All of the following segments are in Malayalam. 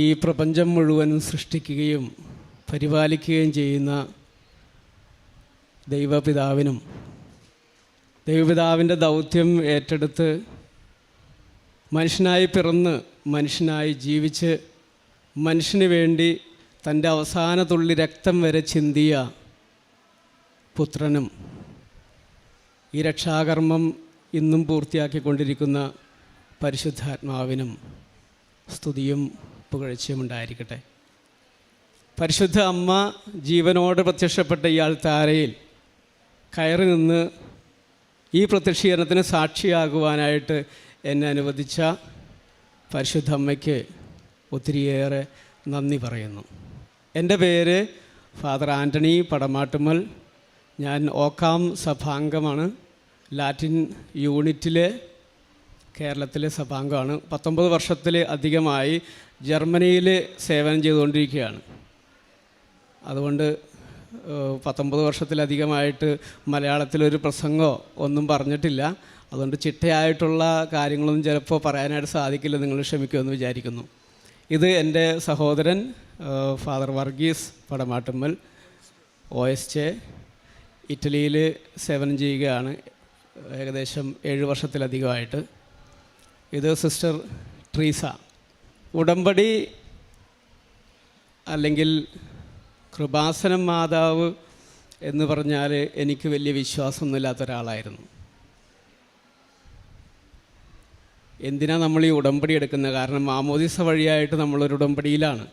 ഈ പ്രപഞ്ചം മുഴുവൻ സൃഷ്ടിക്കുകയും പരിപാലിക്കുകയും ചെയ്യുന്ന ദൈവപിതാവിൻ്റെ ദൗത്യം ഏറ്റെടുത്ത് മനുഷ്യനായി പിറന്ന് മനുഷ്യനായി ജീവിച്ച് മനുഷ്യന് വേണ്ടി തൻ്റെ അവസാന തുള്ളി രക്തം വരെ ചിന്തിയ പുത്രനും ഈ രക്ഷാകർമ്മം ഇന്നും പൂർത്തിയാക്കിക്കൊണ്ടിരിക്കുന്ന പരിശുദ്ധാത്മാവിനും സ്തുതിയും പുകഴ്ചയും ഉണ്ടായിരിക്കട്ടെ. പരിശുദ്ധ അമ്മ ജീവനോട് പ്രത്യക്ഷപ്പെട്ട ഇയാൾ താരയിൽ കയറി നിന്ന് ഈ പ്രത്യക്ഷീകരണത്തിന് സാക്ഷിയാകുവാനായിട്ട് എന്നെ അനുവദിച്ച പരിശുദ്ധ അമ്മയ്ക്ക് ഒത്തിരിയേറെ നന്ദി പറയുന്നു. എൻ്റെ പേര് ഫാദർ ആൻ്റണി പടമാട്ടുമ്മൽ. ഞാൻ ഓക്കാം സഭാംഗമാണ്. ലാറ്റിൻ യൂണിറ്റിലെ കേരളത്തിലെ സഭാംഗമാണ്. 19 വർഷത്തിൽ അധികമായി ജർമ്മനിയിൽ സേവനം ചെയ്തുകൊണ്ടിരിക്കുകയാണ്. അതുകൊണ്ട് 19 വർഷത്തിലധികമായിട്ട് മലയാളത്തിലൊരു പ്രസംഗമോ ഒന്നും പറഞ്ഞിട്ടില്ല. അതുകൊണ്ട് ചിട്ടയായിട്ടുള്ള കാര്യങ്ങളൊന്നും ചിലപ്പോൾ പറയാനായിട്ട് സാധിക്കില്ല. നിങ്ങൾ ക്ഷമിക്കുമെന്ന് വിചാരിക്കുന്നു. ഇത് എൻ്റെ സഹോദരൻ ഫാദർ വർഗീസ് പടമാട്ടുമ്മൽ, OSJ, ഇറ്റലിയിൽ സേവനം ചെയ്യുകയാണ് ഏകദേശം 7 വർഷത്തിലധികമായിട്ട്. ഇത് സിസ്റ്റർ ട്രീസ. ഉടമ്പടി അല്ലെങ്കിൽ കൃപാസനം മാതാവ് എന്ന് പറഞ്ഞാൽ എനിക്ക് വലിയ വിശ്വാസമൊന്നുമില്ലാത്ത ഒരാളായിരുന്നു. എന്തിനാണ് നമ്മൾ ഈ ഉടമ്പടി എടുക്കുന്നത്? കാരണം മാമോദിസ വഴിയായിട്ട് നമ്മളൊരു ഉടമ്പടിയിലാണ്.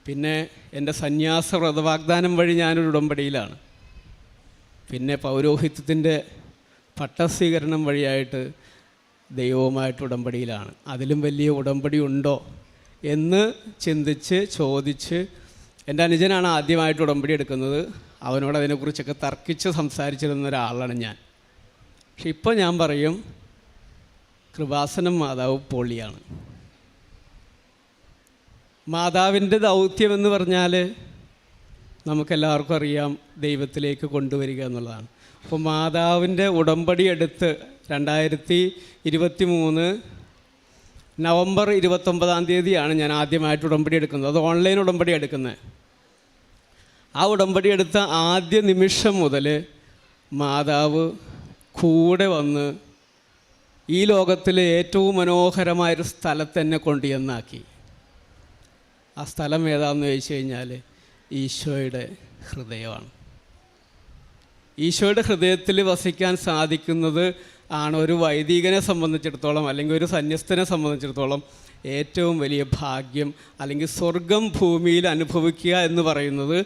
പിന്നെ എൻ്റെ സന്യാസ വ്രതവാഗ്ദാനം വഴി ഞാനൊരു ഉടമ്പടിയിലാണ്. പിന്നെ പൗരോഹിത്യത്തിൻ്റെ പട്ടസ്വീകരണം വഴിയായിട്ട് ദൈവവുമായിട്ട് ഉടമ്പടിയിലാണ്. അതിലും വലിയ ഉടമ്പടി ഉണ്ടോ എന്ന് ചിന്തിച്ച് ചോദിച്ച് എൻ്റെ അനുജനാണ് ആദ്യമായിട്ട് ഉടമ്പടി എടുക്കുന്നത്. അവനോട് അതിനെക്കുറിച്ചൊക്കെ തർക്കിച്ച് സംസാരിച്ചിരുന്ന ഒരാളാണ് ഞാൻ. പക്ഷെ ഇപ്പോൾ ഞാൻ പറയും കൃപാസനം മാതാവ് പൊളിയാണ്. മാതാവിൻ്റെ ദൗത്യമെന്ന് പറഞ്ഞാൽ നമുക്കെല്ലാവർക്കും അറിയാം, ദൈവത്തിലേക്ക് കൊണ്ടുവരിക എന്നുള്ളതാണ്. അപ്പോൾ മാതാവിൻ്റെ ഉടമ്പടി എടുത്ത് 2023 നവംബർ 29 ഞാൻ ആദ്യമായിട്ട് ഉടമ്പടി എടുക്കുന്നത്. അത് ഓൺലൈൻ ഉടമ്പടി എടുക്കുന്നത്. ആ ഉടമ്പടി എടുത്ത ആദ്യ നിമിഷം മുതൽ മാതാവ് കൂടെ വന്ന് ഈ ലോകത്തിലെ ഏറ്റവും മനോഹരമായൊരു സ്ഥലത്ത് എന്നെ കൊണ്ടുചെന്നാക്കി. ആ സ്ഥലം ഏതാണെന്ന് ചോദിച്ചു കഴിഞ്ഞാൽ ഈശോയുടെ ഹൃദയമാണ്. ഈശോയുടെ ഹൃദയത്തിൽ വസിക്കാൻ സാധിക്കുന്നത് ആണ് ഒരു വൈദികനെ സംബന്ധിച്ചിടത്തോളം അല്ലെങ്കിൽ ഒരു സന്യസ്തനെ സംബന്ധിച്ചിടത്തോളം ഏറ്റവും വലിയ ഭാഗ്യം. അല്ലെങ്കിൽ സ്വർഗം ഭൂമിയിൽ അനുഭവിക്കുക എന്ന് പറയുന്നത്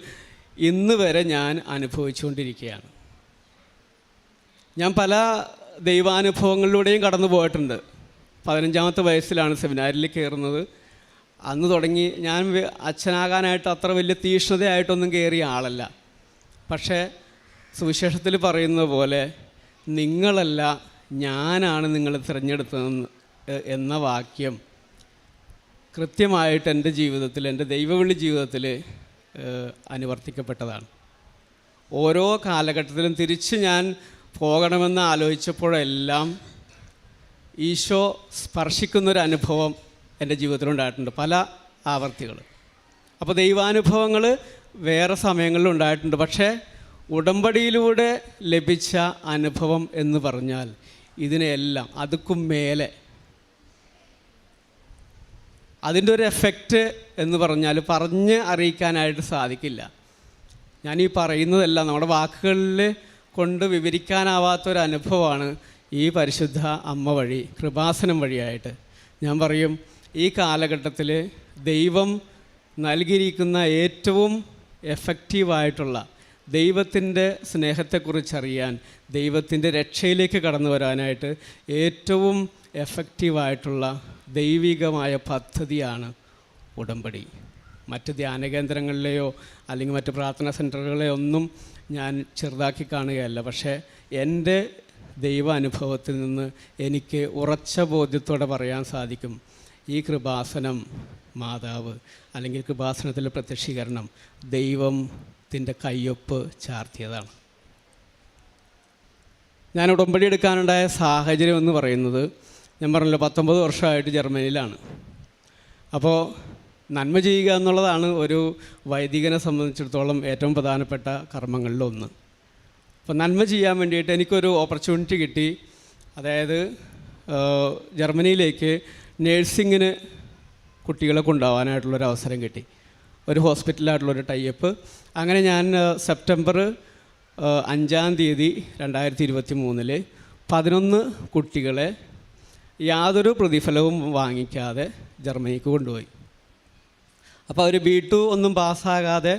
ഇന്ന് വരെ ഞാൻ അനുഭവിച്ചുകൊണ്ടിരിക്കുകയാണ്. ഞാൻ പല ദൈവാനുഭവങ്ങളിലൂടെയും കടന്നു പോയിട്ടുണ്ട്. 15ാമത്തെ വയസ്സിലാണ് സെമിനാരിൽ കയറുന്നത്. അന്ന് തുടങ്ങി ഞാൻ അച്ഛനാകാനായിട്ട് അത്ര വലിയ തീക്ഷ്ണതയായിട്ടൊന്നും കയറിയ ആളല്ല. പക്ഷേ സുവിശേഷത്തിൽ പറയുന്നത് പോലെ നിങ്ങളല്ല ഞാനാണ് നിങ്ങളെ തിരഞ്ഞെടുത്തതെന്ന് എന്ന വാക്യം കൃത്യമായിട്ട് എൻ്റെ ജീവിതത്തിൽ, എൻ്റെ ദൈവവിളി ജീവിതത്തിൽ അനുവർത്തിക്കപ്പെട്ടതാണ്. ഓരോ കാലഘട്ടത്തിലും തിരിച്ച് ഞാൻ പോകണമെന്ന് ആലോചിച്ചപ്പോഴെല്ലാം ഈശോ സ്പർശിക്കുന്നൊരനുഭവം എൻ്റെ ജീവിതത്തിലുണ്ടായിട്ടുണ്ട്, പല ആവർത്തികൾ. അപ്പോൾ ദൈവാനുഭവങ്ങൾ വേറെ സമയങ്ങളിൽ ഉണ്ടായിട്ടുണ്ട്. പക്ഷേ ഉടമ്പടിയിലൂടെ ലഭിച്ച അനുഭവം എന്ന് പറഞ്ഞാൽ ഇതിനെല്ലാം അതുക്കും മേലെ അതിൻ്റെ ഒരു എഫക്റ്റ് എന്ന് പറഞ്ഞാൽ പറഞ്ഞ് അറിയിക്കാനായിട്ട് സാധിക്കില്ല. ഞാനീ പറയുന്നതെല്ലാം നമ്മുടെ വാക്കുകളിൽ കൊണ്ട് വിവരിക്കാനാവാത്തൊരനുഭവമാണ് ഈ പരിശുദ്ധ അമ്മ വഴി, കൃപാസനം വഴിയായിട്ട്. ഞാൻ പറയും, ഈ കാലഘട്ടത്തിൽ ദൈവം നൽകിയിരിക്കുന്ന ഏറ്റവും എഫക്റ്റീവായിട്ടുള്ള ദൈവത്തിൻ്റെ സ്നേഹത്തെക്കുറിച്ചറിയാൻ, ദൈവത്തിൻ്റെ രക്ഷയിലേക്ക് കടന്നു വരാനായിട്ട് ഏറ്റവും എഫക്റ്റീവായിട്ടുള്ള ദൈവികമായ പദ്ധതിയാണ് ഉടമ്പടി. മറ്റ് ധ്യാനകേന്ദ്രങ്ങളിലെയോ അല്ലെങ്കിൽ മറ്റ് പ്രാർത്ഥനാ സെൻറ്ററുകളെയോ ഒന്നും ഞാൻ ചെറുതാക്കി കാണുകയല്ല. പക്ഷേ എൻ്റെ ദൈവ അനുഭവത്തിൽ നിന്ന് എനിക്ക് ഉറച്ച ബോധ്യത്തോടെ പറയാൻ സാധിക്കും, ഈ കൃപാസനം മാതാവ് അല്ലെങ്കിൽ കൃപാസനത്തിലെ പ്രത്യക്ഷീകരണം ദൈവത്തിൻ്റെ കയ്യൊപ്പ് ചാർത്തിയതാണ്. ഞാൻ ഉടമ്പടി എടുക്കാനുണ്ടായ സാഹചര്യം എന്ന് പറയുന്നത്, ഞാൻ പറഞ്ഞല്ലോ 19 വർഷമായിട്ട് ജർമ്മനിയിലാണ്. അപ്പോൾ നന്മ ചെയ്യുക എന്നുള്ളതാണ് ഒരു വൈദികനെ സംബന്ധിച്ചിടത്തോളം ഏറ്റവും പ്രധാനപ്പെട്ട കർമ്മങ്ങളിലൊന്ന്. അപ്പോൾ നന്മ ചെയ്യാൻ വേണ്ടിയിട്ട് എനിക്കൊരു ഓപ്പർച്യൂണിറ്റി കിട്ടി. അതായത് ജർമ്മനിയിലേക്ക് നേഴ്സിങ്ങിന് കുട്ടികളെ കൊണ്ടുപോകാനായിട്ടുള്ളൊരു അവസരം കിട്ടി. ഒരു ഹോസ്പിറ്റലായിട്ടുള്ളൊരു ടൈപ്പ്. അങ്ങനെ ഞാൻ സെപ്റ്റംബർ 5 2023 11 കുട്ടികളെ യാതൊരു പ്രതിഫലവും വാങ്ങിക്കാതെ ജർമ്മനിക്ക് കൊണ്ടുപോയി. അപ്പോൾ അവർ B2 ഒന്നും പാസ്സാകാതെ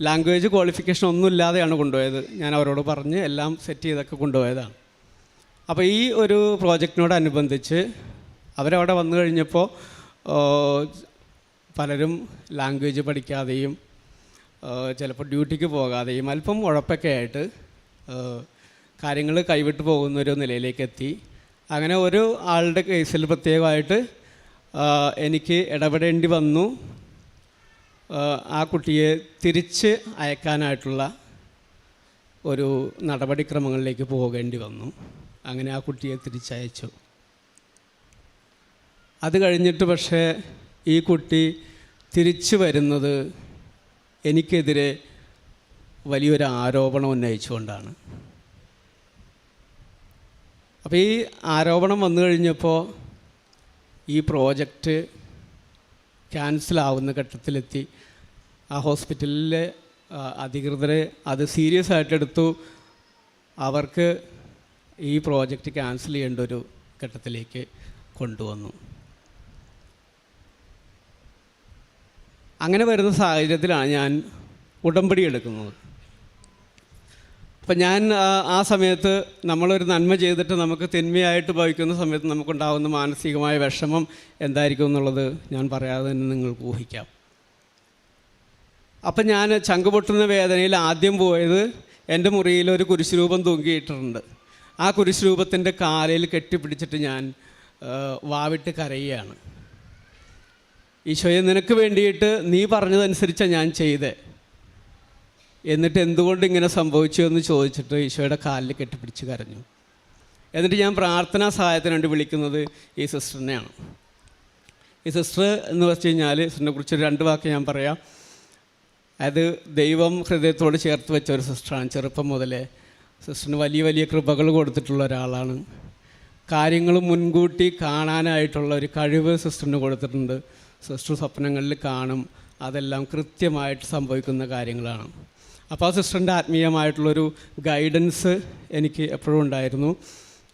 ലാംഗ്വേജ് ക്വാളിഫിക്കേഷൻ ഒന്നും ഇല്ലാതെയാണ് കൊണ്ടുപോയത്. ഞാൻ അവരോട് പറഞ്ഞ് എല്ലാം സെറ്റ് ചെയ്തൊക്കെ കൊണ്ടുപോയതാണ്. അപ്പോൾ ഈ ഒരു പ്രോജക്റ്റിനോടനുബന്ധിച്ച് അവരവിടെ വന്നു കഴിഞ്ഞപ്പോൾ പലരും ലാംഗ്വേജ് പഠിക്കാതെയും ചിലപ്പോൾ ഡ്യൂട്ടിക്ക് പോകാതെയും അല്പം ഉഴപ്പൊക്കെ ആയിട്ട് കാര്യങ്ങൾ കൈവിട്ട് പോകുന്നൊരു നിലയിലേക്ക് എത്തി. അങ്ങനെ ഒരു ആളുടെ കേസിൽ പ്രത്യേകമായിട്ട് എനിക്ക് ഇടപെടേണ്ടി വന്നു. ആ കുട്ടിയെ തിരിച്ച് അയക്കാനായിട്ടുള്ള ഒരു നടപടിക്രമങ്ങളിലേക്ക് പോകേണ്ടി വന്നു. അങ്ങനെ ആ കുട്ടിയെ തിരിച്ചയച്ചു. അത് കഴിഞ്ഞിട്ട് പക്ഷേ ഈ കുട്ടി തിരിച്ചു വരുന്നത് എനിക്കെതിരെ വലിയൊരു ആരോപണം ഉന്നയിച്ചുകൊണ്ടാണ്. അപ്പോൾ ഈ ആരോപണം വന്നു കഴിഞ്ഞപ്പോൾ ഈ പ്രോജക്റ്റ് ക്യാൻസലാവുന്ന ഘട്ടത്തിലെത്തി. ആ ഹോസ്പിറ്റലിലെ അധികൃതരെ അത് സീരിയസ് ആയിട്ടെടുത്തു. അവർക്ക് ഈ പ്രോജക്റ്റ് ക്യാൻസൽ ചെയ്യേണ്ട ഒരു ഘട്ടത്തിലേക്ക് കൊണ്ടുവന്നു. അങ്ങനെ വരുന്ന സാഹചര്യത്തിലാണ് ഞാൻ ഉടമ്പടി എടുക്കുന്നത്. അപ്പം ഞാൻ ആ സമയത്ത് നമ്മളൊരു നന്മ ചെയ്തിട്ട് നമുക്ക് തിന്മയായിട്ട് ഭവിക്കുന്ന സമയത്ത് നമുക്കുണ്ടാകുന്ന മാനസികമായ വിഷമം എന്തായിരിക്കും എന്നുള്ളത് ഞാൻ പറയാതെ തന്നെ നിങ്ങൾക്ക് ഊഹിക്കാം. അപ്പം ഞാൻ ചങ്കുപൊട്ടുന്ന വേദനയിൽ ആദ്യം പോയത് എൻ്റെ മുറിയിൽ ഒരു കുരിശുരൂപം തൂങ്ങിയിട്ടുണ്ട്. ആ കുരിശുരൂപത്തിൻ്റെ കാലിൽ കെട്ടിപ്പിടിച്ചിട്ട് ഞാൻ വാവിട്ട് കരയുകയാണ്. ഈശോയെ, നിനക്ക് വേണ്ടിയിട്ട് നീ പറഞ്ഞതനുസരിച്ചാണ് ഞാൻ ചെയ്തേ, എന്നിട്ട് എന്തുകൊണ്ട് ഇങ്ങനെ സംഭവിച്ചു എന്ന് ചോദിച്ചിട്ട് ഈശോയുടെ കാലിൽ കെട്ടിപ്പിടിച്ച് കരഞ്ഞു. എന്നിട്ട് ഞാൻ പ്രാർത്ഥനാ സഹായത്തിന് വേണ്ടി വിളിക്കുന്നത് ഈ സിസ്റ്ററിനെയാണ്. ഈ സിസ്റ്റർ എന്ന് വെച്ച് കഴിഞ്ഞാൽ സിസ്റ്ററിനെ കുറിച്ച് 2 വാക്ക് ഞാൻ പറയാം. അത് ദൈവം ഹൃദയത്തോട് ചേർത്ത് വെച്ച ഒരു സിസ്റ്ററാണ്. ചെറുപ്പം മുതലേ സിസ്റ്ററിന് വലിയ വലിയ കൃപകൾ കൊടുത്തിട്ടുള്ള ഒരാളാണ്. കാര്യങ്ങൾ മുൻകൂട്ടി കാണാനായിട്ടുള്ള ഒരു കഴിവ് സിസ്റ്ററിന് കൊടുത്തിട്ടുണ്ട്. സിസ്റ്റർ സ്വപ്നങ്ങളിൽ കാണും, അതെല്ലാം കൃത്യമായിട്ട് സംഭവിക്കുന്ന കാര്യങ്ങളാണ്. അപ്പോൾ ആ സിസ്റ്ററിൻ്റെ ആത്മീയമായിട്ടുള്ളൊരു ഗൈഡൻസ് എനിക്ക് എപ്പോഴും ഉണ്ടായിരുന്നു.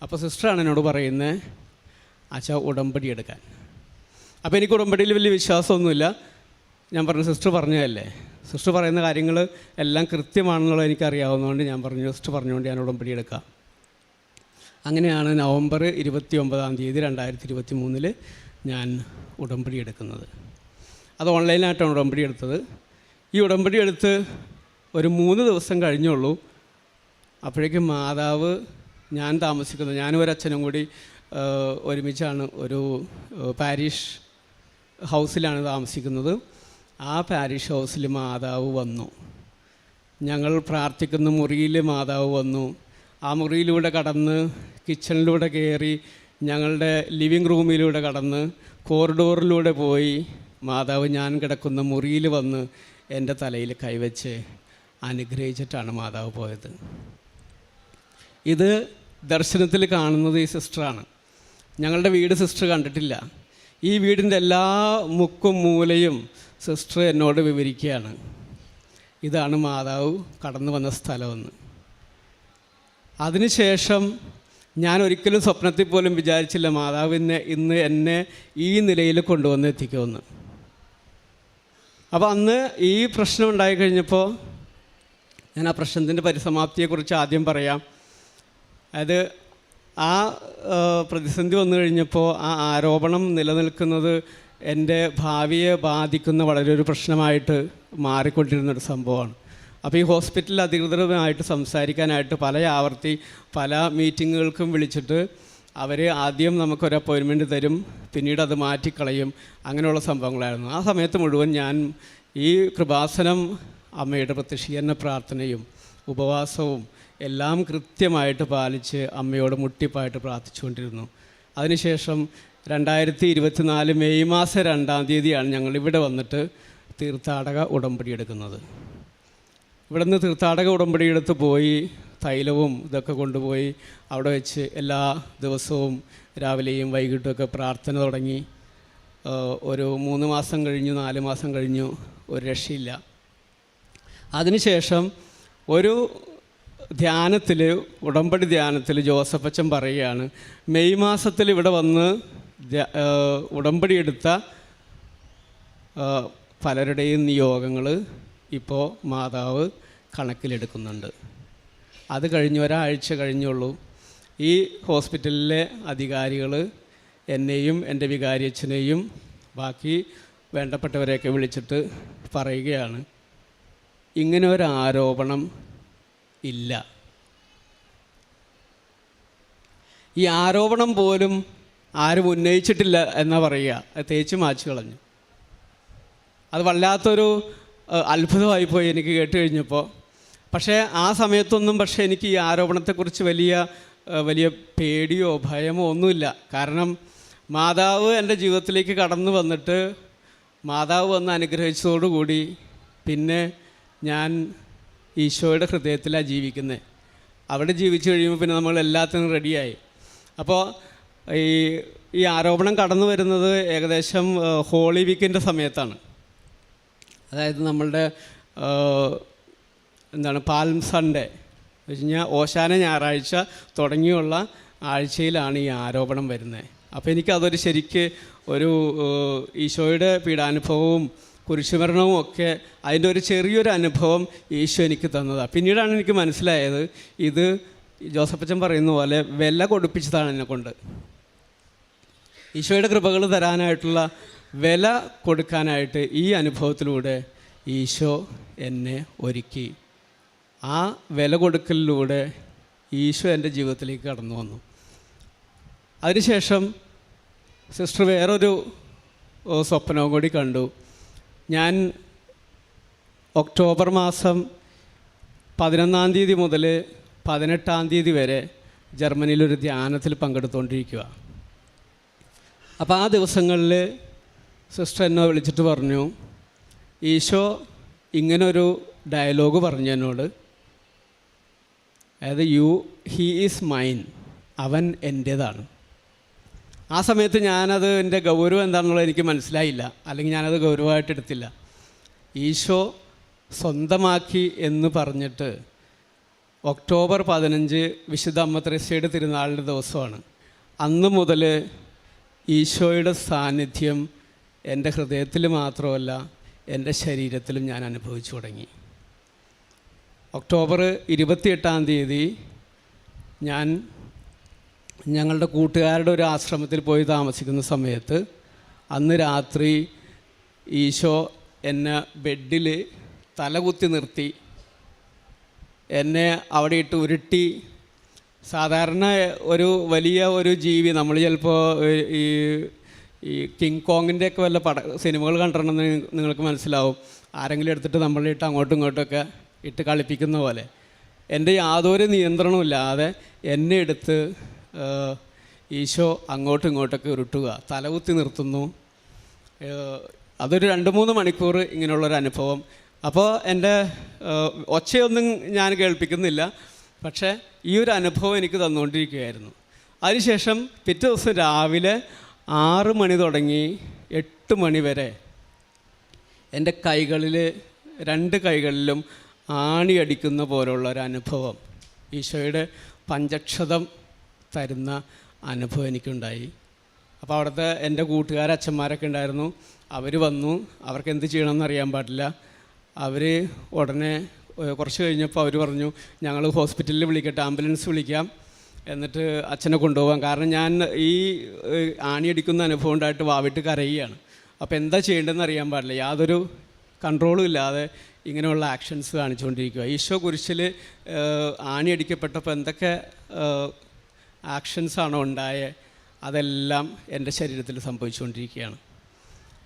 അപ്പോൾ സിസ്റ്ററാണ് എന്നോട് പറയുന്നത്, ആച്ചാ ഉടമ്പടി എടുക്കാൻ. അപ്പോൾ എനിക്ക് ഉടമ്പടിയിൽ വലിയ വിശ്വാസമൊന്നുമില്ല. ഞാൻ പറഞ്ഞു, സിസ്റ്റർ പറഞ്ഞതല്ലേ, സിസ്റ്റർ പറയുന്ന കാര്യങ്ങൾ എല്ലാം കൃത്യമാണെന്നുള്ളത് എനിക്കറിയാവുന്നതുകൊണ്ട് ഞാൻ പറഞ്ഞു, സിസ്റ്റർ പറഞ്ഞുകൊണ്ട് ഞാൻ ഉടമ്പടി എടുക്കാം. അങ്ങനെയാണ് നവംബർ 29 2023 ഞാൻ ഉടമ്പടി എടുക്കുന്നത്. അത് ഓൺലൈനായിട്ടാണ് ഉടമ്പടി എടുത്തത്. ഈ ഉടമ്പടി എടുത്ത് ഒരു 3 ദിവസം കഴിഞ്ഞുള്ളൂ. അപ്പോഴേക്കും മാതാവ്, ഞാൻ താമസിക്കുന്നത്, ഞാനും ഒരച്ഛനും കൂടി ഒരുമിച്ചാണ് ഒരു പാരിഷ് ഹൗസിലാണ് താമസിക്കുന്നത്. ആ പാരിഷ് ഹൗസിൽ മാതാവ് വന്നു. ഞങ്ങൾ പ്രാർത്ഥിക്കുന്ന മുറിയിൽ മാതാവ് വന്നു. ആ മുറിയിലൂടെ കടന്ന് കിച്ചണിലൂടെ കയറി ഞങ്ങളുടെ ലിവിങ് റൂമിലൂടെ കടന്ന് കോറിഡോറിലൂടെ പോയി മാതാവ് ഞാൻ കിടക്കുന്ന മുറിയിൽ വന്ന് എൻ്റെ തലയിൽ കൈവച്ച് അനുഗ്രഹിച്ചിട്ടാണ് മാതാവ് പോയത്. ഇത് ദർശനത്തിൽ കാണുന്നത് ഈ സിസ്റ്ററാണ്. ഞങ്ങളുടെ വീട് സിസ്റ്റർ കണ്ടിട്ടില്ല. ഈ വീടിൻ്റെ എല്ലാ മുക്കും മൂലയും സിസ്റ്റർ എന്നോട് വിവരിക്കുകയാണ്, ഇതാണ് മാതാവ് കടന്നു വന്ന സ്ഥലമെന്ന്. അതിനുശേഷം ഞാൻ ഒരിക്കലും സ്വപ്നത്തിൽ പോലും വിചാരിച്ചില്ല മാതാവിനെ ഇന്ന് എന്നെ ഈ നിലയിൽ കൊണ്ടുവന്ന് എത്തിക്കുമെന്ന്. അപ്പോൾ അന്ന് ഈ പ്രശ്നം ഉണ്ടായിക്കഴിഞ്ഞപ്പോൾ ഞാൻ ആ പ്രശ്നത്തിൻ്റെ പരിസമാപ്തിയെക്കുറിച്ച് ആദ്യം പറയാം. അതായത് ആ പ്രതിസന്ധി വന്നു കഴിഞ്ഞപ്പോൾ ആ ആരോപണം നിലനിൽക്കുന്നത് എൻ്റെ ഭാവിയെ ബാധിക്കുന്ന വളരെ ഒരു പ്രശ്നമായിട്ട് മാറിക്കൊണ്ടിരുന്നൊരു സംഭവമാണ്. അപ്പോൾ ഈ ഹോസ്പിറ്റൽ അധികൃതരുമായിട്ട് സംസാരിക്കാനായിട്ട് പല മീറ്റിങ്ങുകൾക്കും വിളിച്ചിട്ട് അവർ ആദ്യം നമുക്കൊരു അപ്പോയിൻമെൻറ്റ് തരും, പിന്നീട് അത് മാറ്റിക്കളയും, അങ്ങനെയുള്ള സംഭവങ്ങളായിരുന്നു. ആ സമയത്ത് മുഴുവൻ ഞാൻ ഈ കൃപാസനം അമ്മയുടെ പ്രത്യക്ഷീകരണ പ്രാർത്ഥനയും ഉപവാസവും എല്ലാം കൃത്യമായിട്ട് പാലിച്ച് അമ്മയോട് മുട്ടിപ്പായിട്ട് പ്രാർത്ഥിച്ചുകൊണ്ടിരുന്നു. അതിനുശേഷം 2024 മെയ് മാസം 2-ാം തീയതിയാണ് ഞങ്ങളിവിടെ വന്നിട്ട് തീർത്ഥാടക ഉടമ്പടി എടുക്കുന്നത്. ഇവിടെ നിന്ന് തീർത്ഥാടക ഉടമ്പടി എടുത്ത് പോയി തൈലവും ഇതൊക്കെ കൊണ്ടുപോയി അവിടെ വെച്ച് എല്ലാ ദിവസവും രാവിലെയും വൈകിട്ടുമൊക്കെ പ്രാർത്ഥന തുടങ്ങി. ഒരു 3 മാസം കഴിഞ്ഞു, 4 മാസം കഴിഞ്ഞു, ഒരു രക്ഷയില്ല. അതിനുശേഷം ഒരു ധ്യാനത്തിൽ, ഉടമ്പടി ധ്യാനത്തിൽ ജോസഫ് അച്ഛൻ പറയുകയാണ്, മെയ് മാസത്തിൽ ഇവിടെ വന്ന് ഉടമ്പടി എടുത്ത പലരുടെയും നിയോഗങ്ങൾ ഇപ്പോൾ മാതാവ് കണക്കിലെടുക്കുന്നുണ്ട്. അത് കഴിഞ്ഞ് ഒരാഴ്ച കഴിഞ്ഞുള്ളൂ. ഈ ഹോസ്പിറ്റലിലെ അധികാരികൾ എന്നെയും എൻ്റെ വികാരിയച്ഛനെയും ബാക്കി വേണ്ടപ്പെട്ടവരെയൊക്കെ വിളിച്ചിട്ട് പറയുകയാണ്, ഇങ്ങനെ ഒരു ആരോപണം ഇല്ല. ഈ ആരോപണം പോലും ആരും ഉന്നയിച്ചിട്ടില്ല എന്നാ പറയുക. തേച്ച് മാച്ചു കളഞ്ഞു. അത് വല്ലാത്തൊരു അത്ഭുതമായിപ്പോയി എനിക്ക് കേട്ട് കഴിഞ്ഞപ്പോൾ. പക്ഷേ ആ സമയത്തൊന്നും എനിക്ക് ഈ ആരോപണത്തെക്കുറിച്ച് വലിയ പേടിയോ ഭയമോ ഒന്നുമില്ല. കാരണം മാതാവ് എൻ്റെ ജീവിതത്തിലേക്ക് കടന്നു വന്നിട്ട് മാതാവ് വന്ന് അനുഗ്രഹിച്ചതോടുകൂടി പിന്നെ ഞാൻ ഈശോയുടെ ഹൃദയത്തിലാണ് ജീവിക്കുന്നത്. അവിടെ ജീവിച്ചു കഴിയുമ്പോൾ പിന്നെ നമ്മൾ എല്ലാത്തിനും റെഡിയായി. അപ്പോൾ ഈ ആരോപണം കടന്നു വരുന്നത് ഏകദേശം ഹോളി വീക്കിൻ്റെ സമയത്താണ്. അതായത് നമ്മളുടെ പാൽം സൺഡേ എന്ന് വെച്ച് കഴിഞ്ഞാൽ ഓശാന ഞായറാഴ്ച തുടങ്ങിയുള്ള ആഴ്ചയിലാണ് ഈ ആരോപണം വരുന്നത്. അപ്പോൾ എനിക്കതൊരു ശരിക്ക് ഒരു ഈശോയുടെ പീഡാനുഭവവും കുരിശുമരണവും ഒക്കെ അതിൻ്റെ ഒരു ചെറിയൊരു അനുഭവം ഈശോ എനിക്ക് തന്നതാണ്. പിന്നീടാണ് എനിക്ക് മനസ്സിലായത്, ഇത് ജോസഫച്ചൻ പറയുന്ന പോലെ വില കൊടുപ്പിച്ചതാണ് എന്നെക്കൊണ്ട്. ഈശോയുടെ കൃപകൾ തരാനായിട്ടുള്ള വില കൊടുക്കാനായിട്ട് ഈ അനുഭവത്തിലൂടെ ഈശോ എന്നെ ഒരുക്കി. ആ വില കൊടുക്കലിലൂടെ ഈശോ എൻ്റെ ജീവിതത്തിലേക്ക് കടന്നു വന്നു. അതിനുശേഷം സിസ്റ്റർ വേറൊരു സ്വപ്നവും കൂടി കണ്ടു. ഞാൻ ഒക്ടോബർ മാസം 11-ാം തീയതി മുതൽ 18-ാം തീയതി വരെ ജർമ്മനിയിലൊരു ധ്യാനത്തിൽ പങ്കെടുത്തുകൊണ്ടിരിക്കുക. അപ്പോൾ ആ ദിവസങ്ങളിൽ സിസ്റ്റർ എന്നെ വിളിച്ചിട്ട് പറഞ്ഞു, ഈശോ ഇങ്ങനൊരു ഡയലോഗ് പറഞ്ഞു എന്നോട്, അതായത് ഹീ ഈസ് മൈൻ, അവൻ എൻ്റേതാണ്. ആ സമയത്ത് ഞാനത് എൻ്റെ ഗൗരവം എന്താണെന്നുള്ളത് എനിക്ക് മനസ്സിലായില്ല, അല്ലെങ്കിൽ ഞാനത് ഗൗരവമായിട്ട് എടുത്തില്ല. ഈശോ സ്വന്തമാക്കി എന്ന് പറഞ്ഞിട്ട് ഒക്ടോബർ 15 വിശുദ്ധ അമ്മ ത്രേസ്യയുടെ തിരുനാളിൻ്റെ ദിവസമാണ്. അന്ന് മുതൽ ഈശോയുടെ സാന്നിധ്യം എൻ്റെ ഹൃദയത്തിൽ മാത്രമല്ല എൻ്റെ ശരീരത്തിലും ഞാൻ അനുഭവിച്ചു തുടങ്ങി. ഒക്ടോബർ 28-ാം തീയതി ഞാൻ ഞങ്ങളുടെ കൂട്ടുകാരുടെ ഒരു ആശ്രമത്തിൽ പോയി താമസിക്കുന്ന സമയത്ത് അന്ന് രാത്രി ഈശോ എന്നെ ബെഡിൽ തലകുത്തി നിർത്തി എന്നെ അവിടെ ഇട്ട് ഉരുട്ടി. സാധാരണ വലിയ ജീവി, നമ്മൾ ചിലപ്പോൾ ഈ കിങ് കോങ്ങിൻ്റെയൊക്കെ വല്ല സിനിമകൾ കണ്ടിട്ടുണ്ടെന്ന് നിങ്ങൾക്ക് മനസ്സിലാവും. ആരെങ്കിലും എടുത്തിട്ട് നമ്മളിട്ട് അങ്ങോട്ടും ഇങ്ങോട്ടൊക്കെ ഇട്ട് കളിപ്പിക്കുന്ന പോലെ എൻ്റെ യാതൊരു നിയന്ത്രണമില്ലാതെ എന്നെ എടുത്ത് ഈശോ അങ്ങോട്ടും ഇങ്ങോട്ടൊക്കെ ഉരുട്ടുക, തലകുത്തി നിർത്തുന്നു. അതൊരു 2-3 മണിക്കൂർ ഇങ്ങനെയുള്ളൊരു അനുഭവം. അപ്പോൾ എൻ്റെ ഒച്ചയൊന്നും ഞാൻ കേൾപ്പിക്കുന്നില്ല, പക്ഷേ ഈ ഒരു അനുഭവം എനിക്ക് തന്നുകൊണ്ടിരിക്കുകയായിരുന്നു. അതിനുശേഷം പിറ്റേ ദിവസം രാവിലെ 6 മണി തുടങ്ങി 8 മണി വരെ എൻ്റെ കൈകളിൽ 2 കൈകളിലും ആണിയടിക്കുന്ന പോലുള്ള ഒരു അനുഭവം, ഈശോയുടെ പഞ്ചക്ഷതം തരുന്ന അനുഭവം എനിക്കുണ്ടായി. അപ്പോൾ അവിടുത്തെ എൻ്റെ അച്ഛന്മാരൊക്കെ ഉണ്ടായിരുന്നു. അവർ വന്നു. അവർക്ക് എന്ത് ചെയ്യണമെന്ന് അറിയാൻ പാടില്ല. അവർ ഉടനെ കുറച്ച് കഴിഞ്ഞപ്പോൾ അവർ പറഞ്ഞു, ഞങ്ങൾ ഹോസ്പിറ്റലിൽ വിളിക്കട്ടെ, ആംബുലൻസ് വിളിക്കാം, എന്നിട്ട് അച്ഛനെ കൊണ്ടുപോകാം. കാരണം ഞാൻ ഈ ആണിയടിക്കുന്ന അനുഭവം ഉണ്ടായിട്ട് വാവിട്ട് കരയുകയാണ്. അപ്പോൾ എന്താ ചെയ്യേണ്ടതെന്ന് അറിയാൻ പാടില്ല. യാതൊരു കൺട്രോളും ഇല്ലാതെ ഇങ്ങനെയുള്ള ആക്ഷൻസ് കാണിച്ചുകൊണ്ടിരിക്കുക. ഈശോ കുരിശിൽ ആണിയടിക്കപ്പെട്ടപ്പോൾ എന്തൊക്കെ ആക്ഷൻസാണോ ഉണ്ടായത് അതെല്ലാം എൻ്റെ ശരീരത്തിൽ സംഭവിച്ചുകൊണ്ടിരിക്കുകയാണ്.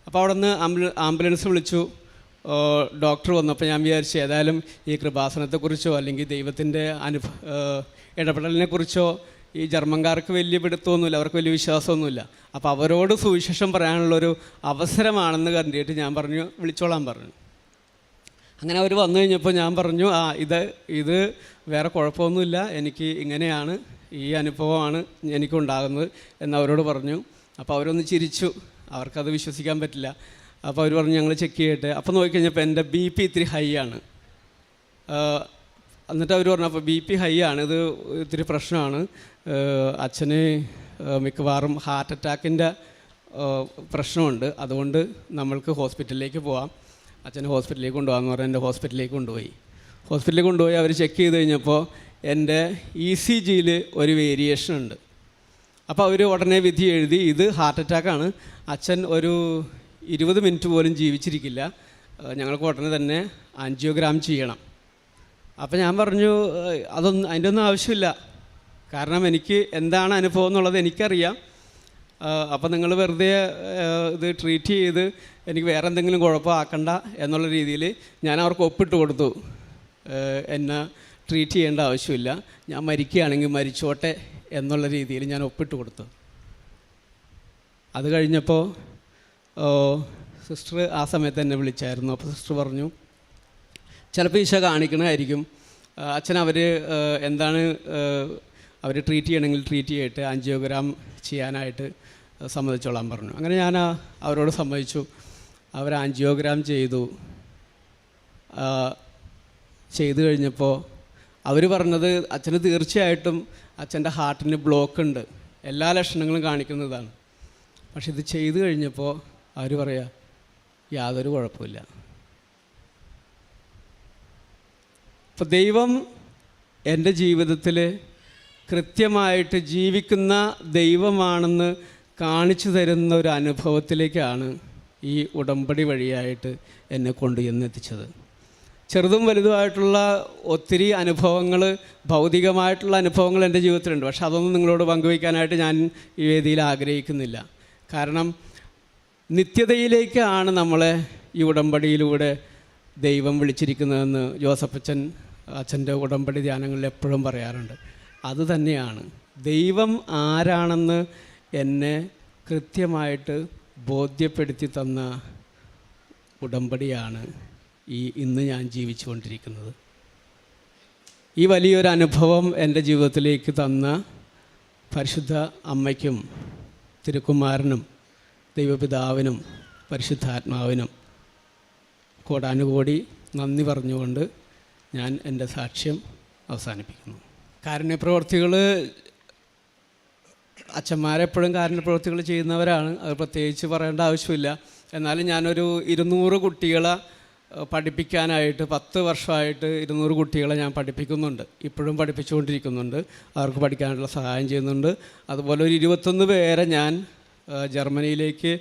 അപ്പോൾ അവിടെ നിന്ന് ആംബുലൻസ് വിളിച്ചു. ഡോക്ടർ വന്നപ്പോൾ ഞാൻ വിചാരിച്ചു ഏതായാലും ഈ കൃപാസനത്തെക്കുറിച്ചോ അല്ലെങ്കിൽ ദൈവത്തിൻ്റെ ഇടപെടലിനെക്കുറിച്ചോ ഈ ജർമ്മൻകാർക്ക് വലിയ പിടുത്തമൊന്നുമില്ല, അവർക്ക് വലിയ വിശ്വാസമൊന്നുമില്ല. അപ്പോൾ അവരോട് സുവിശേഷം പറയാനുള്ളൊരു അവസരമാണെന്ന് കണ്ടിട്ട് ഞാൻ പറഞ്ഞു വിളിച്ചോളാൻ പറഞ്ഞു. അങ്ങനെ അവർ വന്നു കഴിഞ്ഞപ്പോൾ ഞാൻ പറഞ്ഞു, ഇത് വേറെ കുഴപ്പമൊന്നുമില്ല, എനിക്ക് ഇങ്ങനെയാണ്, ഈ അനുഭവമാണ് എനിക്കുണ്ടാകുന്നത് എന്നവരോട് പറഞ്ഞു. അപ്പോൾ അവരൊന്ന് ചിരിച്ചു, അവർക്കത് വിശ്വസിക്കാൻ പറ്റില്ല. അപ്പോൾ അവർ പറഞ്ഞു ഞങ്ങൾ ചെക്ക് ചെയ്യട്ടെ. അപ്പോൾ നോക്കിക്കഴിഞ്ഞപ്പോൾ എൻ്റെ BP ഇത്തിരി ഹൈ ആണ്. എന്നിട്ട് അവർ പറഞ്ഞു അപ്പോൾ BP ഹൈ ആണ്, ഇത് ഇത്തിരി പ്രശ്നമാണ്, അച്ഛന് മിക്കവാറും ഹാർട്ട് അറ്റാക്കിൻ്റെ പ്രശ്നമുണ്ട്, അതുകൊണ്ട് നമ്മൾക്ക് ഹോസ്പിറ്റലിലേക്ക് പോവാം, അച്ഛനെ ഹോസ്പിറ്റലിലേക്ക് കൊണ്ടുപോകാമെന്ന് പറഞ്ഞാൽ എൻ്റെ ഹോസ്പിറ്റലിലേക്ക് കൊണ്ടുപോയി. ഹോസ്പിറ്റലിൽ കൊണ്ടുപോയി അവർ ചെക്ക് ചെയ്ത് കഴിഞ്ഞപ്പോൾ എൻ്റെ ECGയിൽ ഒരു വേരിയേഷൻ ഉണ്ട്. അപ്പോൾ അവർ ഉടനെ വിധി എഴുതി, ഇത് ഹാർട്ട് അറ്റാക്കാണ്, അച്ഛൻ ഒരു 20 മിനിറ്റ് പോലും ജീവിച്ചിരിക്കില്ല, ഞങ്ങൾക്ക് ഉടനെ തന്നെ ആൻജിയോഗ്രാം ചെയ്യണം. അപ്പോൾ ഞാൻ പറഞ്ഞു അതിൻ്റെ ഒന്നും ആവശ്യമില്ല, കാരണം എനിക്ക് എന്താണ് അനുഭവം എന്നുള്ളത് എനിക്കറിയാം. അപ്പോൾ നിങ്ങൾ വെറുതെ ഇത് ട്രീറ്റ് ചെയ്ത് എനിക്ക് വേറെ എന്തെങ്കിലും കുഴപ്പമാക്കണ്ട എന്നുള്ള രീതിയിൽ ഞാൻ അവർക്ക് ഒപ്പിട്ട് കൊടുത്തു. എന്നെ ട്രീറ്റ് ചെയ്യേണ്ട ആവശ്യമില്ല, ഞാൻ മരിക്കുകയാണെങ്കിൽ മരിച്ചോട്ടെ എന്നുള്ള രീതിയിൽ ഞാൻ ഒപ്പിട്ട് കൊടുത്തു. അത് കഴിഞ്ഞപ്പോൾ സിസ്റ്റർ ആ സമയത്ത് എന്നെ വിളിച്ചായിരുന്നു. അപ്പോൾ സിസ്റ്റർ പറഞ്ഞു ചിലപ്പോൾ ഈശോ കാണിക്കണമായിരിക്കും, അച്ഛൻ എന്താണ് അവർ ട്രീറ്റ് ചെയ്യണമെങ്കിൽ ട്രീറ്റ് ചെയ്തിട്ട് ആൻജിയോഗ്രാം ചെയ്യാനായിട്ട് സമ്മതിച്ചോളാൻ പറഞ്ഞു. അങ്ങനെ ഞാൻ അവരോട് സമ്മതിച്ചു. അവർ ആൻജിയോഗ്രാം ചെയ്തു കഴിഞ്ഞപ്പോൾ അവർ പറഞ്ഞത് അച്ഛന് തീർച്ചയായിട്ടും അച്ഛൻ്റെ ഹാർട്ടിന് ബ്ലോക്ക് ഉണ്ട്, എല്ലാ ലക്ഷണങ്ങളും കാണിക്കുന്നതാണ്. പക്ഷെ ഇത് ചെയ്തു കഴിഞ്ഞപ്പോൾ അവർ പറയാ യാതൊരു കുഴപ്പമില്ല. അപ്പോൾ ദൈവം എൻ്റെ ജീവിതത്തിൽ കൃത്യമായിട്ട് ജീവിക്കുന്ന ദൈവമാണെന്ന് കാണിച്ചു തരുന്ന ഒരു അനുഭവത്തിലേക്കാണ് ഈ ഉടമ്പടി വഴിയായിട്ട് എന്നെ കൊണ്ടുചെന്നെത്തിച്ചത്. ചെറുതും വലുതുമായിട്ടുള്ള ഒത്തിരി അനുഭവങ്ങൾ, ഭൗതികമായിട്ടുള്ള അനുഭവങ്ങൾ എൻ്റെ ജീവിതത്തിലുണ്ട്. പക്ഷെ അതൊന്നും നിങ്ങളോട് പങ്കുവയ്ക്കാനായിട്ട് ഞാൻ ഈ വേദിയിൽ ആഗ്രഹിക്കുന്നില്ല. കാരണം നിത്യതയിലേക്കാണ് നമ്മളെ ഈ ഉടമ്പടിയിലൂടെ ദൈവം വിളിച്ചിരിക്കുന്നതെന്ന് ജോസഫ് അച്ഛൻ്റെ ഉടമ്പടി ധ്യാനങ്ങളിൽ എപ്പോഴും പറയാറുണ്ട്. അതുതന്നെയാണ് ദൈവം ആരാണെന്ന് എന്നെ കൃത്യമായിട്ട് ബോധ്യപ്പെടുത്തി തന്ന ഉടമ്പടിയാണ് ഇന്ന് ഞാൻ ജീവിച്ചു കൊണ്ടിരിക്കുന്നത്. ഈ വലിയൊരു അനുഭവം എൻ്റെ ജീവിതത്തിലേക്ക് തന്ന പരിശുദ്ധ അമ്മയ്ക്കും തിരുക്കുമാരനും ദൈവപിതാവിനും പരിശുദ്ധാത്മാവിനും കോടാനുകോടി നന്ദി പറഞ്ഞുകൊണ്ട് ഞാൻ എൻ്റെ സാക്ഷ്യം അവസാനിപ്പിക്കുന്നു. കാരുണ്യപ്രവർത്തികൾ അച്ഛന്മാരെപ്പോഴും കാരുണ്യപ്രവർത്തികൾ ചെയ്യുന്നവരാണ്, അത് പ്രത്യേകിച്ച് പറയേണ്ട ആവശ്യമില്ല. എന്നാലും ഞാനൊരു 200 കുട്ടികളെ പഠിപ്പിക്കാനായിട്ട് 10 വർഷമായിട്ട് 200 കുട്ടികളെ ഞാൻ പഠിപ്പിക്കുന്നുണ്ട്, ഇപ്പോഴും പഠിപ്പിച്ചുകൊണ്ടിരിക്കുന്നുണ്ട്, അവർക്ക് പഠിക്കാനുള്ള സഹായം ചെയ്യുന്നുണ്ട്. അതുപോലെ ഒരു 21 പേരെ ഞാൻ ജർമ്മനിയിലേക്ക്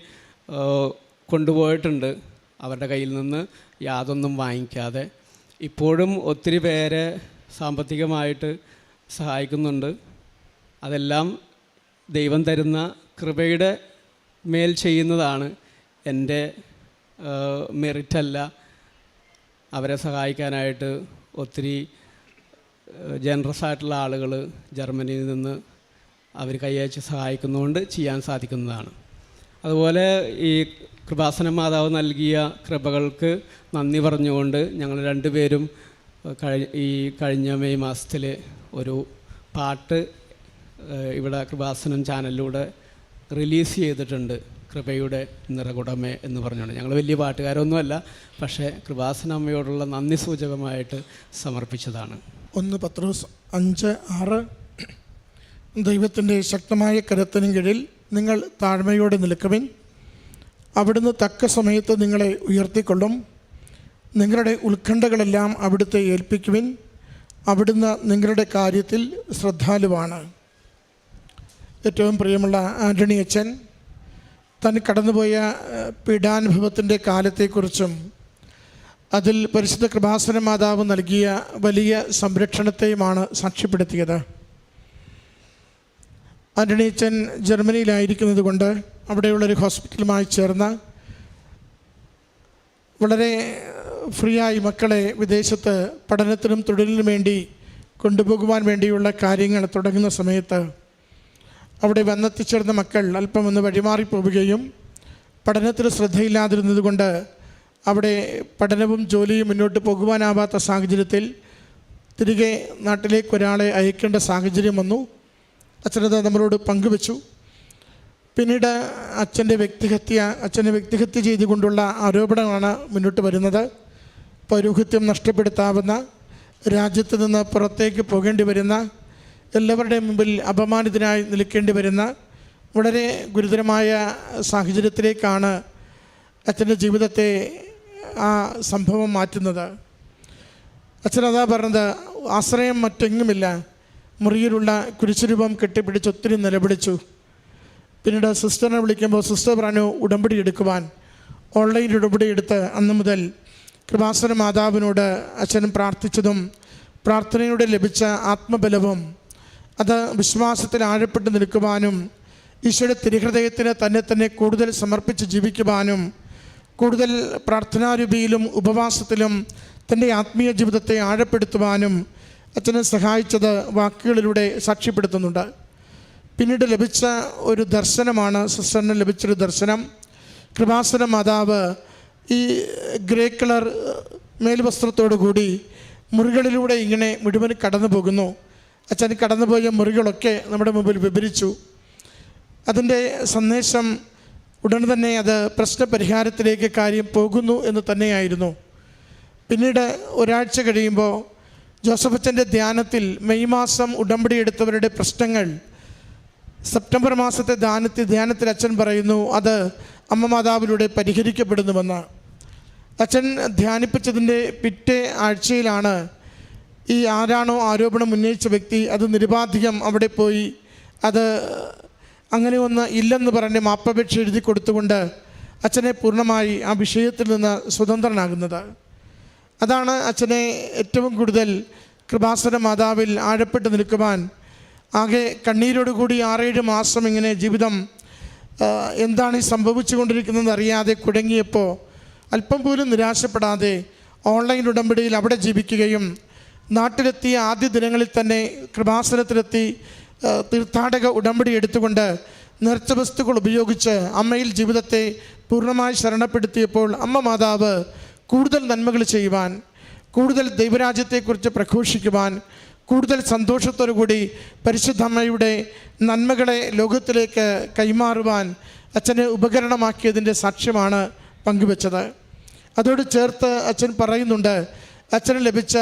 കൊണ്ടുപോയിട്ടുണ്ട്, അവരുടെ കയ്യിൽ നിന്ന് യാതൊന്നും വാങ്ങിക്കാതെ. ഇപ്പോഴും ഒത്തിരി പേരെ സാമ്പത്തികമായിട്ട് സഹായിക്കുന്നുണ്ട്. അതെല്ലാം ദൈവം തരുന്ന കൃപയുടെ മേൽ ചെയ്യുന്നതാണ്, എൻ്റെ മെറിറ്റല്ല. അവരെ സഹായിക്കാനായിട്ട് ഒത്തിരി ജനറസ് ആയിട്ടുള്ള ആളുകൾ ജർമ്മനിയിൽ നിന്ന് അവർ കൈയച്ച് സഹായിക്കുന്നതുകൊണ്ട് ചെയ്യാൻ സാധിക്കുന്നതാണ്. അതുപോലെ ഈ കൃപാസന മാതാവ് നൽകിയ കൃപകൾക്ക് നന്ദി പറഞ്ഞുകൊണ്ട് ഞങ്ങൾ രണ്ടുപേരും കഴിഞ്ഞ മെയ് മാസത്തിൽ ഒരു പാട്ട് ഇവിടെ കൃപാസനം ചാനലിലൂടെ റിലീസ് ചെയ്തിട്ടുണ്ട്, കൃപയുടെ നിറകുടമേ എന്ന് പറഞ്ഞുകൊണ്ട്. ഞങ്ങൾ വലിയ പാട്ടുകാരൊന്നുമല്ല, പക്ഷേ കൃപാസന അമ്മയോടുള്ള നന്ദി സൂചകമായിട്ട് സമർപ്പിച്ചതാണ്. 1 പത്രോസ് 5:6 ദൈവത്തിൻ്റെ ശക്തമായ കരത്തിന് കീഴിൽ നിങ്ങൾ താഴ്മയോടെ നിൽക്കുവിൻ, അവിടുന്ന് തക്ക സമയത്ത് നിങ്ങളെ ഉയർത്തിക്കൊള്ളും. നിങ്ങളുടെ ഉത്കണ്ഠകളെല്ലാം അവിടുത്തെ ഏൽപ്പിക്കുവിൻ, അവിടുന്ന് നിങ്ങളുടെ കാര്യത്തിൽ ശ്രദ്ധാലുവാണ്. ഏറ്റവും പ്രിയമുള്ള ആൻ്റണി അച്ഛൻ താൻ കടന്നുപോയ പീഡാനുഭവത്തിൻ്റെ കാലത്തെക്കുറിച്ചും അതിൽ പരിശുദ്ധ കൃപാസന മാതാവ് നൽകിയ വലിയ സംരക്ഷണത്തെയുമാണ് സാക്ഷ്യപ്പെടുത്തിയത്. ആൻ്റണി അച്ഛൻ ജർമ്മനിയിലായിരിക്കുന്നത് കൊണ്ട് അവിടെയുള്ളൊരു ഹോസ്പിറ്റലുമായി ചേർന്ന് വളരെ ഫ്രീ ആയി മക്കളെ വിദേശത്ത് പഠനത്തിനും തൊഴിലിനും വേണ്ടി കൊണ്ടുപോകുവാൻ വേണ്ടിയുള്ള കാര്യങ്ങൾ തുടങ്ങുന്ന സമയത്ത് അവിടെ വന്നെത്തിച്ചേർന്ന മക്കൾ അല്പം ഒന്ന് വഴിമാറിപ്പോവുകയും പഠനത്തിൽ ശ്രദ്ധയില്ലാതിരുന്നതുകൊണ്ട് അവിടെ പഠനവും ജോലിയും മുന്നോട്ട് പോകുവാനാവാത്ത സാഹചര്യത്തിൽ തിരികെ നാട്ടിലേക്ക് ഒരാളെ അയക്കേണ്ട സാഹചര്യം വന്നു. അച്ഛനത് നമ്മളോട് പങ്കുവച്ചു. പിന്നീട് അച്ഛനെ വ്യക്തിഹത്യ ചെയ്തുകൊണ്ടുള്ള ആരോപണമാണ് മുന്നോട്ട് വരുന്നത്. പൗരോഹിത്യം നഷ്ടപ്പെടുത്താവുന്ന, രാജ്യത്ത് നിന്ന് പുറത്തേക്ക് പോകേണ്ടി വരുന്ന, എല്ലാവരുടെയും മുമ്പിൽ അപമാനിതനായി നിൽക്കേണ്ടി വരുന്ന വളരെ ഗുരുതരമായ സാഹചര്യത്തിലേക്കാണ് അച്ഛൻ്റെ ജീവിതത്തെ ആ സംഭവം മാറ്റുന്നത്. അച്ഛനതാ പറഞ്ഞത്, ആശ്രയം മറ്റെങ്ങുമില്ല, മുറിയിലുള്ള കുരിശുരൂപം കെട്ടിപ്പിടിച്ച് ഒത്തിരി നിലവിളിച്ചു. പിന്നീട് സിസ്റ്ററിനെ വിളിക്കുമ്പോൾ സിസ്റ്റർ പറഞ്ഞു ഉടമ്പടി എടുക്കുവാൻ. ഓൺലൈൻ ഉടമ്പടി എടുത്ത് അന്ന് മുതൽ കൃപാസന മാതാവിനോട് അച്ഛൻ പ്രാർത്ഥിച്ചതും പ്രാർത്ഥനയോടെ ലഭിച്ച ആത്മബലവും അത് വിശ്വാസത്തിൽ ആഴപ്പെട്ട് നിൽക്കുവാനും ഈശോയുടെ തിരുഹൃദയത്തിന് തന്നെ കൂടുതൽ സമർപ്പിച്ച് ജീവിക്കുവാനും കൂടുതൽ പ്രാർത്ഥനാരൂപിയിലും ഉപവാസത്തിലും തൻ്റെ ആത്മീയ ജീവിതത്തെ ആഴപ്പെടുത്തുവാനും അച്ഛനെ സഹായിച്ചത് വാക്കുകളിലൂടെ സാക്ഷ്യപ്പെടുത്തുന്നുണ്ട്. പിന്നീട് ലഭിച്ച ഒരു ദർശനമാണ്, സിസ്റ്ററിന് ലഭിച്ചൊരു ദർശനം. കൃപാസന മാതാവ് ഈ ഗ്രേ കളർ മേൽവസ്ത്രത്തോടു കൂടി മുറികളിലൂടെ ഇങ്ങനെ മുഴുവൻ കടന്നു പോകുന്നു. അച്ഛൻ കടന്നുപോയ മുറികളൊക്കെ നമ്മുടെ മുമ്പിൽ വിവരിച്ചു. അതിൻ്റെ സന്ദേശം ഉടൻ തന്നെ അത് പ്രശ്നപരിഹാരത്തിലേക്ക് കാര്യം പോകുന്നു എന്ന് തന്നെയായിരുന്നു. പിന്നീട് ഒരാഴ്ച കഴിയുമ്പോൾ ജോസഫ് അച്ഛൻ്റെ ധ്യാനത്തിൽ മെയ് മാസം ഉടമ്പടി എടുത്തവരുടെ പ്രശ്നങ്ങൾ സെപ്റ്റംബർ മാസത്തെ ധ്യാനത്തിൽ അച്ഛൻ പറയുന്നു അത് അമ്മ മാതാവിലൂടെ പരിഹരിക്കപ്പെടുന്നുവെന്ന്. അച്ഛൻ ധ്യാനിപ്പിച്ചതിൻ്റെ പിറ്റേ ആഴ്ചയിലാണ് ഈ ആരാണോ ആരോപണം ഉന്നയിച്ച വ്യക്തി അത് നിരുപാധികം അവിടെ പോയി അത് അങ്ങനെ ഒന്ന് ഇല്ലെന്ന് പറഞ്ഞ് മാപ്പപേക്ഷ എഴുതി കൊടുത്തുകൊണ്ട് അച്ഛനെ പൂർണ്ണമായി ആ വിഷയത്തിൽ നിന്ന് സ്വതന്ത്രനാകുന്നത്. അതാണ് അച്ഛനെ ഏറ്റവും കൂടുതൽ കൃപാസന മാതാവിൽ ആഴപ്പെട്ട് നിൽക്കുവാൻ, ആകെ കണ്ണീരോടുകൂടി 6-7 മാസം ഇങ്ങനെ ജീവിതം എന്താണ് ഈ സംഭവിച്ചു കൊണ്ടിരിക്കുന്നതെന്ന് അറിയാതെ കുഴങ്ങിയപ്പോൾ അല്പം പോലും നിരാശപ്പെടാതെ ഓൺലൈൻ ഉടമ്പടിയിൽ അവിടെ ജീവിക്കുകയും നാട്ടിലെത്തിയ ആദ്യ ദിനങ്ങളിൽ തന്നെ കൃപാസനത്തിലെത്തി തീർത്ഥാടക ഉടമ്പടി എടുത്തുകൊണ്ട് നേർച്ച വസ്തുക്കൾ ഉപയോഗിച്ച് അമ്മയിൽ ജീവിതത്തെ പൂർണ്ണമായി ശരണപ്പെടുത്തിയപ്പോൾ അമ്മ മാതാവ് കൂടുതൽ നന്മകൾ ചെയ്യുവാൻ, കൂടുതൽ ദൈവരാജ്യത്തെക്കുറിച്ച് പ്രഘോഷിക്കുവാൻ, കൂടുതൽ സന്തോഷത്തോടു കൂടി പരിശുദ്ധ അമ്മയുടെ നന്മകളെ ലോകത്തിലേക്ക് കൈമാറുവാൻ അച്ഛനെ ഉപകരണമാക്കിയതിൻ്റെ സാക്ഷ്യമാണ് പങ്കുവച്ചത്. അതോട് ചേർത്ത് അച്ഛൻ പറയുന്നുണ്ട്, അച്ഛന് ലഭിച്ച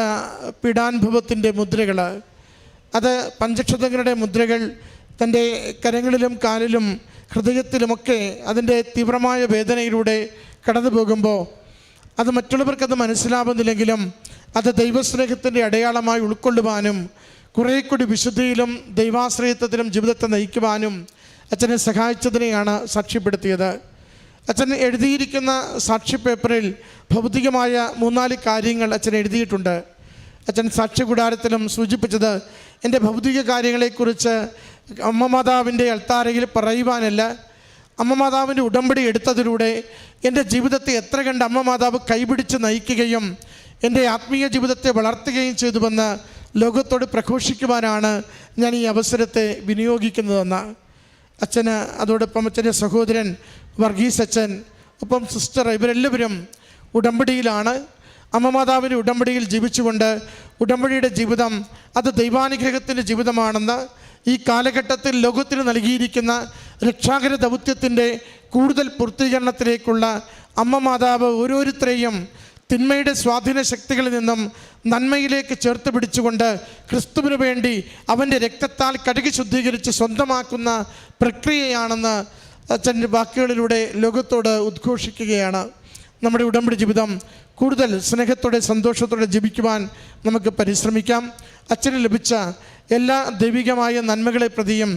പീഡാനുഭവത്തിൻ്റെ മുദ്രകൾ, അത് പഞ്ചക്ഷതങ്ങളുടെ മുദ്രകൾ തൻ്റെ കരങ്ങളിലും കാലിലും ഹൃദയത്തിലുമൊക്കെ അതിൻ്റെ തീവ്രമായ വേദനയിലൂടെ കടന്നു പോകുമ്പോൾ അത് മറ്റുള്ളവർക്കത് മനസ്സിലാവുന്നില്ലെങ്കിലും അത് ദൈവസ്നേഹത്തിൻ്റെ അടയാളമായി ഉൾക്കൊള്ളുവാനും കുറേ കൂടി വിശുദ്ധിയിലും ദൈവാശ്രയത്വത്തിലും ജീവിതത്തെ നയിക്കുവാനും അച്ഛനെ സഹായിച്ചതിനെയാണ് സാക്ഷ്യപ്പെടുത്തിയത്. അച്ഛൻ എഴുതിയിരിക്കുന്ന സാക്ഷി പേപ്പറിൽ ഭൗതികമായ 3-4 കാര്യങ്ങൾ അച്ഛൻ എഴുതിയിട്ടുണ്ട്. അച്ഛൻ സാക്ഷ്യകൂടാരത്തിലും സൂചിപ്പിച്ചത് എൻ്റെ ഭൗതിക കാര്യങ്ങളെക്കുറിച്ച് അമ്മ മാതാവിൻ്റെ അൾത്താരയിൽ പറയുവാനല്ല, അമ്മ മാതാവിൻ്റെ ഉടമ്പടി എടുത്തതിലൂടെ എൻ്റെ ജീവിതത്തെ എത്ര കണ്ട് അമ്മ മാതാവ് കൈപിടിച്ച് നയിക്കുകയും എൻ്റെ ആത്മീയ ജീവിതത്തെ വളർത്തുകയും ചെയ്തുവെന്ന് ലോകത്തോട് പ്രഘോഷിക്കുവാനാണ് ഞാൻ ഈ അവസരത്തെ വിനിയോഗിക്കുന്നതെന്ന് അച്ഛന്, അതോടൊപ്പം അച്ഛൻ്റെ സഹോദരൻ വർഗീസ് അച്ഛൻ, ഒപ്പം സിസ്റ്റർ, ഇവരെല്ലാവരും ഉടമ്പടിയിലാണ്. അമ്മ മാതാവിൻ്റെ ഉടമ്പടിയിൽ ജീവിച്ചുകൊണ്ട് ഉടമ്പടിയുടെ ജീവിതം അത് ദൈവാനുഗ്രഹത്തിൻ്റെ ജീവിതമാണെന്ന്, ഈ കാലഘട്ടത്തിൽ ലോകത്തിന് നൽകിയിരിക്കുന്ന രക്ഷാകര ദൗത്യത്തിൻ്റെ കൂടുതൽ പൂർത്തീകരണത്തിലേക്കുള്ള അമ്മ മാതാവ് ഓരോരുത്തരെയും തിന്മയുടെ സ്വാധീന ശക്തികളിൽ നിന്നും നന്മയിലേക്ക് ചേർത്ത് പിടിച്ചുകൊണ്ട് ക്രിസ്തുവിന് വേണ്ടി അവൻ്റെ രക്തത്താൽ കഴുകി ശുദ്ധീകരിച്ച് സ്വന്തമാക്കുന്ന പ്രക്രിയയാണെന്ന് അച്ഛൻ്റെ വാക്കുകളിലൂടെ ലോകത്തോട് ഉദ്ഘോഷിക്കുകയാണ്. നമ്മുടെ ഉടമ്പടി ജീവിതം കൂടുതൽ സ്നേഹത്തോടെ സന്തോഷത്തോടെ ജീവിക്കുവാൻ നമുക്ക് പരിശ്രമിക്കാം. അച്ഛന് ലഭിച്ച എല്ലാ ദൈവികമായ നന്മകളെ പ്രതിയും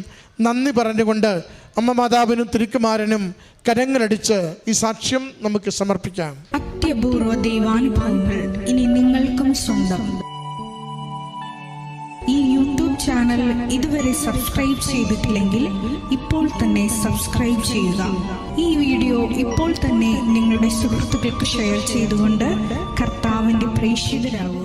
നന്ദി പറഞ്ഞുകൊണ്ട് അമ്മ മാതാവിനും തിരുക്കുമാരനും കരങ്ങളടിച്ച് ഈ സാക്ഷ്യം നമുക്ക് സമർപ്പിക്കാം. അത്യപൂർവ ദൈവാനുഭവങ്ങൾ ഇനി നിങ്ങൾക്കും സ്വന്തം. ഈ യൂട്യൂബ് ചാനൽ ഇതുവരെ സബ്സ്ക്രൈബ് ചെയ്തിട്ടില്ലെങ്കിൽ ഇപ്പോൾ തന്നെ സബ്സ്ക്രൈബ് ചെയ്യുക. ഈ വീഡിയോ ഇപ്പോൾ തന്നെ നിങ്ങളുടെ സുഹൃത്തുക്കൾക്ക് ഷെയർ ചെയ്തുകൊണ്ട് കർത്താവിൻ്റെ പ്രേക്ഷിതരാകുക.